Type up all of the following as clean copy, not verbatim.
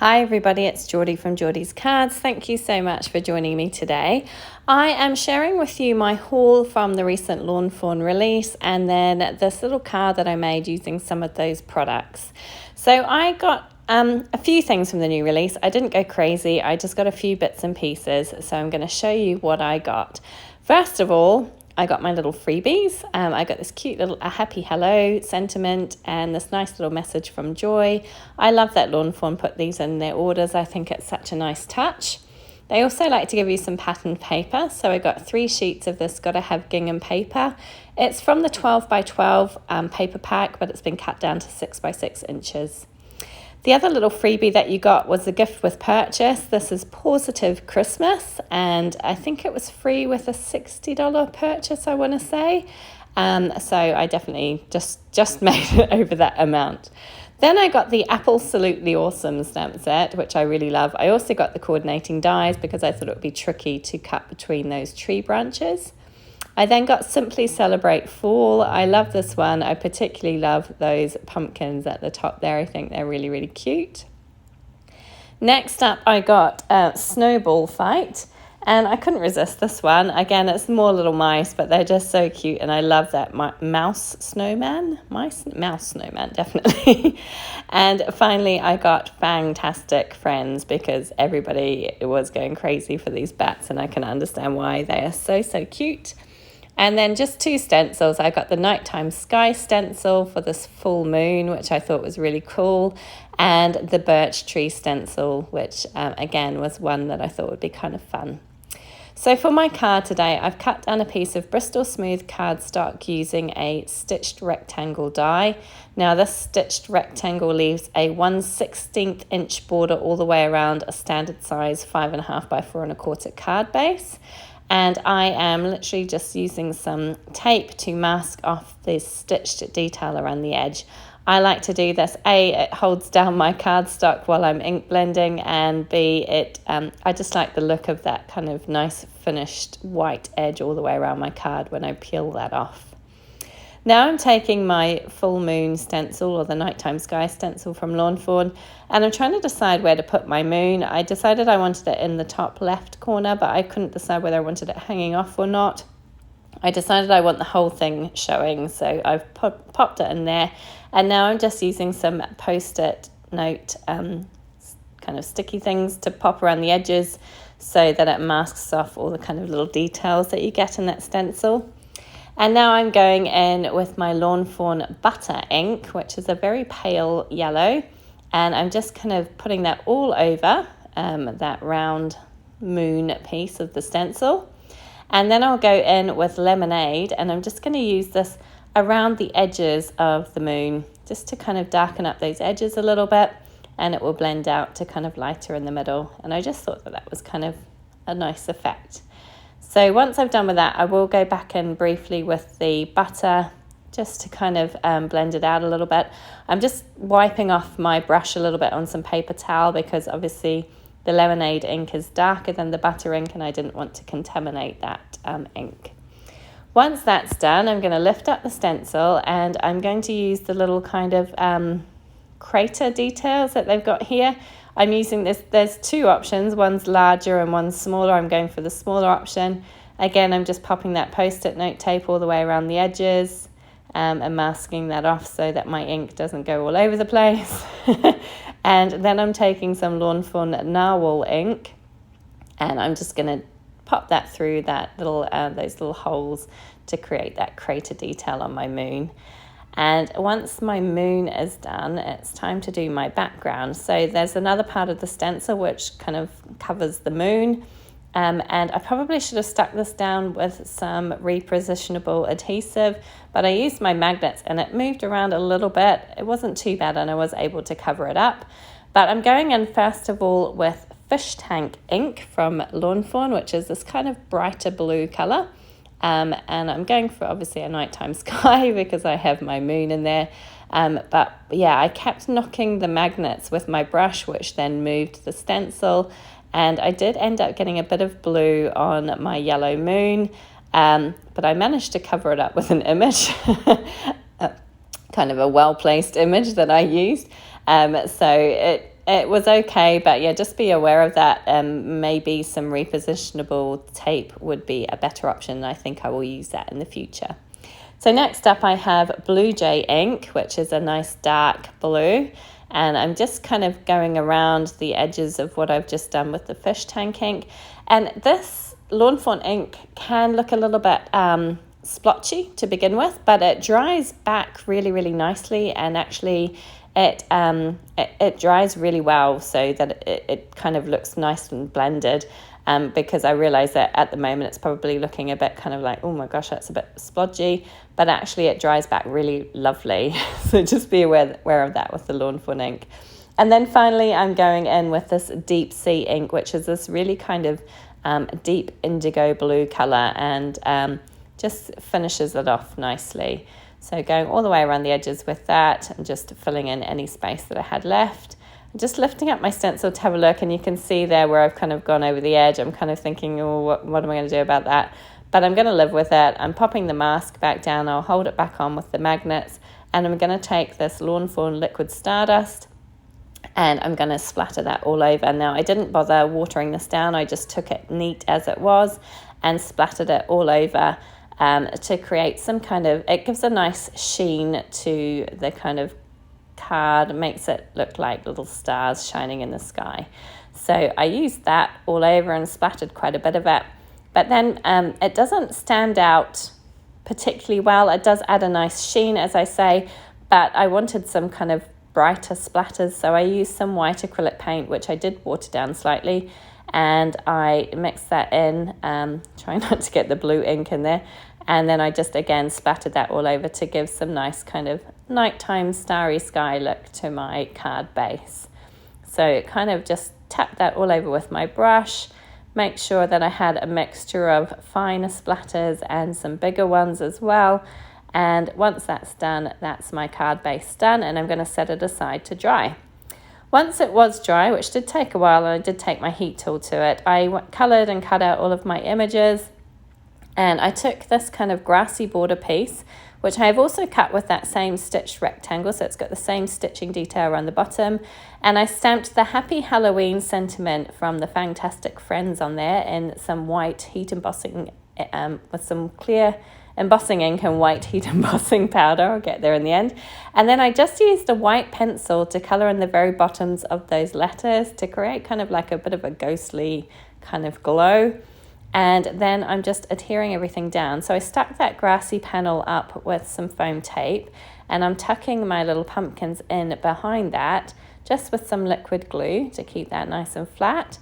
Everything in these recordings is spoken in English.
Hi everybody, it's Geordie from Geordie's Cards. Thank you so much for joining me today. I am sharing with you my haul from the recent Lawn Fawn release and then this little card that I made using some of those products. So I got a few things from the new release. I didn't go crazy, I just got a few bits and pieces, so I'm going to show you what I got. First of all, I got my little freebies. I got this cute little a happy hello sentiment and this nice little message from Joy. I love that Lawn Fawn put these in their orders. I think it's such a nice touch. They also like to give you some pattern paper. So I got 3 sheets of this Gotta Have Gingham paper. It's from the 12 by 12 paper pack, but it's been cut down to 6 by 6 inches. The other little freebie that you got was a gift with purchase. This is Positive Christmas, and I think it was free with a $60 purchase, I want to say. So I definitely just made it over that amount. Then I got the Absolutely Awesome stamp set, which I really love. I also got the coordinating dies because I thought it would be tricky to cut between those tree branches. I then got Simply Celebrate Fall. I love this one. I particularly love those pumpkins at the top there. I think they're really, really cute. Next up, I got Snowball Fight. And I couldn't resist this one. Again, it's more little mice, but they're just so cute. And I love that mouse snowman. Mouse snowman, definitely. And finally, I got Fangtastic Friends because everybody was going crazy for these bats. And I can understand why. They are so, so cute. And then just 2 stencils. I got the Nighttime Sky stencil for this full moon, which I thought was really cool. And the Birch Tree stencil, which again was one that I thought would be kind of fun. So for my card today, I've cut down a piece of Bristol Smooth cardstock using a stitched rectangle die. Now this stitched rectangle leaves a 1/16 inch border all the way around a standard size 5.5 by 4 1/4 card base. And I am literally just using some tape to mask off this stitched detail around the edge. I like to do this. A, it holds down my cardstock while I'm ink blending, and B, I just like the look of that kind of nice finished white edge all the way around my card when I peel that off. Now I'm taking my full moon stencil or the Nighttime Sky stencil from Lawn Fawn, and I'm trying to decide where to put my moon. I decided I wanted it in the top left corner, but I couldn't decide whether I wanted it hanging off or not. I decided I want the whole thing showing, so I've popped it in there. And now I'm just using some post-it note kind of sticky things to pop around the edges so that it masks off all the kind of little details that you get in that stencil. And now I'm going in with my Lawn Fawn Butter ink, which is a very pale yellow. And I'm just kind of putting that all over that round moon piece of the stencil. And then I'll go in with Lemonade, and I'm just going to use this around the edges of the moon, just to kind of darken up those edges a little bit, and it will blend out to kind of lighter in the middle. And I just thought that was kind of a nice effect. So once I've done with that, I will go back in briefly with the butter just to kind of blend it out a little bit. I'm just wiping off my brush a little bit on some paper towel because obviously the Lemonade ink is darker than the butter ink and I didn't want to contaminate that ink. Once that's done, I'm going to lift up the stencil and I'm going to use the little kind of crater details that they've got here. I'm using this, there's 2 options, one's larger and one's smaller. I'm going for the smaller option. Again, I'm just popping that post-it note tape all the way around the edges and masking that off so that my ink doesn't go all over the place. And then I'm taking some Lawn Fawn Narwhal ink and I'm just going to pop that through that little those little holes to create that crater detail on my moon. And once my moon is done, it's time to do my background. So there's another part of the stencil which kind of covers the moon. And I probably should have stuck this down with some repositionable adhesive, but I used my magnets and it moved around a little bit. It wasn't too bad and I was able to cover it up. But I'm going in first of all with Fish Tank ink from Lawn Fawn, which is this kind of brighter blue colour. And I'm going for obviously a nighttime sky because I have my moon in there. But yeah, I kept knocking the magnets with my brush, which then moved the stencil. And I did end up getting a bit of blue on my yellow moon. But I managed to cover it up with an image, kind of a well-placed image that I used. So it it was okay, but yeah, just be aware of that. Maybe some repositionable tape would be a better option. I think I will use that in the future. So next up I have Blue Jay ink, which is a nice dark blue. And I'm just kind of going around the edges of what I've just done with the fish tank ink. And this Lawn Fawn ink can look a little bit splotchy to begin with, but it dries back really, really nicely, and actually it dries really well, so that it kind of looks nice and blended. Because I realise that at the moment it's probably looking a bit kind of like, oh my gosh, that's a bit splodgy, but actually it dries back really lovely. So just be aware of that with the Lawn Fawn ink. And then finally I'm going in with this Deep Sea ink, which is this really kind of deep indigo blue colour, and just finishes it off nicely. So going all the way around the edges with that, and just filling in any space that I had left. Just lifting up my stencil to have a look, and you can see there where I've kind of gone over the edge. I'm kind of thinking, oh, what am I going to do about that? But I'm going to live with it. I'm popping the mask back down. I'll hold it back on with the magnets, and I'm going to take this Lawn Fawn liquid Stardust, and I'm going to splatter that all over. Now, I didn't bother watering this down. I just took it neat as it was and splattered it all over to create some kind of, it gives a nice sheen to the kind of card, makes it look like little stars shining in the sky. So I used that all over and splattered quite a bit of it, but then it doesn't stand out particularly well. It does add a nice sheen, as I say, but I wanted some kind of brighter splatters, so I used some white acrylic paint, which I did water down slightly, and I mixed that in, trying not to get the blue ink in there. And then I just again splattered that all over to give some nice kind of nighttime starry sky look to my card base. So kind of just tap that all over with my brush, make sure that I had a mixture of finer splatters and some bigger ones as well. And once that's done, that's my card base done, and I'm going to set it aside to dry. Once it was dry, which did take a while, and I did take my heat tool to it, I coloured and cut out all of my images. And I took this kind of grassy border piece, which I have also cut with that same stitched rectangle, so it's got the same stitching detail around the bottom. And I stamped the Happy Halloween sentiment from the Fangtastic Friends on there in some white heat embossing, with some clear embossing ink and white heat embossing powder. I'll get there in the end. And then I just used a white pencil to colour in the very bottoms of those letters to create kind of like a bit of a ghostly kind of glow. And then I'm just adhering everything down. So I stuck that grassy panel up with some foam tape, and I'm tucking my little pumpkins in behind that, just with some liquid glue to keep that nice and flat.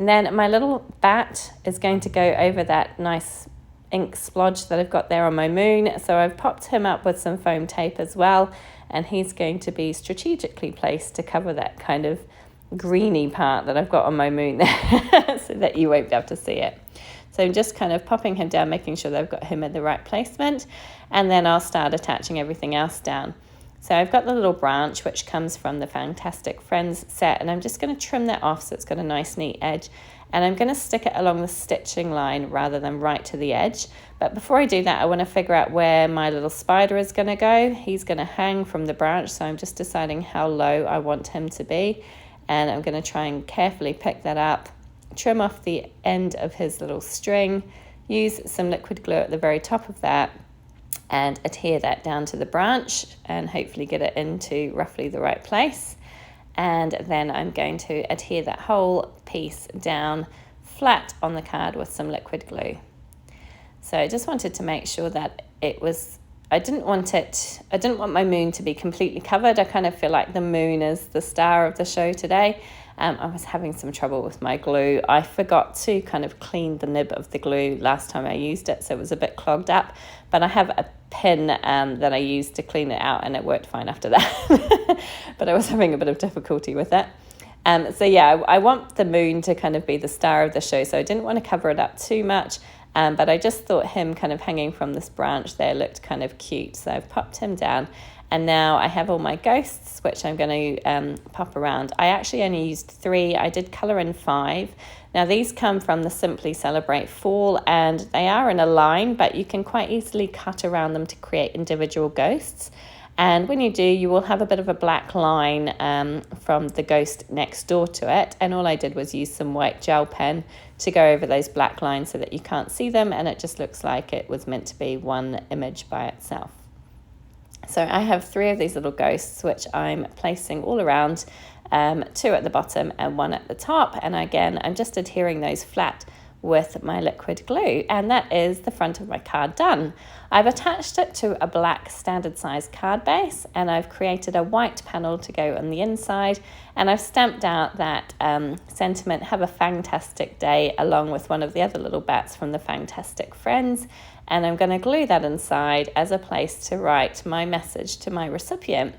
And then my little bat is going to go over that nice ink splodge that I've got there on my moon. So I've popped him up with some foam tape as well, and he's going to be strategically placed to cover that kind of greeny part that I've got on my moon there so that you won't be able to see it. So I'm just kind of popping him down, making sure that I've got him in the right placement, and then I'll start attaching everything else down. So I've got the little branch which comes from the Fangtastic Friends set, and I'm just going to trim that off so it's got a nice neat edge, and I'm going to stick it along the stitching line rather than right to the edge. But before I do that, I want to figure out where my little spider is going to go. He's going to hang from the branch, so I'm just deciding how low I want him to be. And I'm going to try and carefully pick that up, trim off the end of his little string, use some liquid glue at the very top of that, and adhere that down to the branch, and hopefully get it into roughly the right place. And then I'm going to adhere that whole piece down flat on the card with some liquid glue. So I just wanted to make sure that it was, I didn't want my moon to be completely covered. I kind of feel like the moon is the star of the show today. I was having some trouble with my glue. I forgot to kind of clean the nib of the glue last time I used it, so it was a bit clogged up. But I have a pin that I used to clean it out, and it worked fine after that. But I was having a bit of difficulty with it. So yeah, I want the moon to kind of be the star of the show, so I didn't want to cover it up too much. But I just thought him kind of hanging from this branch there looked kind of cute. So I've popped him down. And now I have all my ghosts, which I'm going to pop around. I actually only used 3. I did colour in 5. Now these come from the Simply Celebrate Fall, and they are in a line, but you can quite easily cut around them to create individual ghosts. And when you do, you will have a bit of a black line from the ghost next door to it. And all I did was use some white gel pen to go over those black lines so that you can't see them, and it just looks like it was meant to be one image by itself. So I have 3 of these little ghosts, which I'm placing all around, 2 at the bottom and 1 at the top. And again, I'm just adhering those flat with my liquid glue, and that is the front of my card done. I've attached it to a black standard size card base, and I've created a white panel to go on the inside, and I've stamped out that sentiment, "Have a Fangtastic day," along with one of the other little bats from the Fangtastic friends, and I'm going to glue that inside as a place to write my message to my recipient.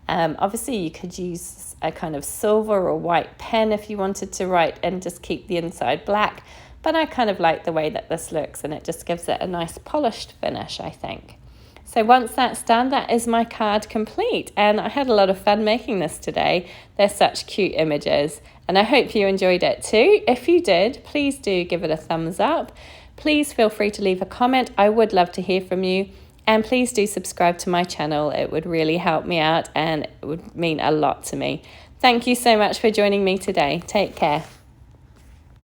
Obviously you could use a kind of silver or white pen if you wanted to write and just keep the inside black, but I kind of like the way that this looks, and it just gives it a nice polished finish, I think. So once that's done, that is my card complete, and I had a lot of fun making this today. They're such cute images, and I hope you enjoyed it too. If you did, please do give it a thumbs up. Please feel free to leave a comment. I would love to hear from you. And please do subscribe to my channel. It would really help me out, and it would mean a lot to me. Thank you so much for joining me today. Take care.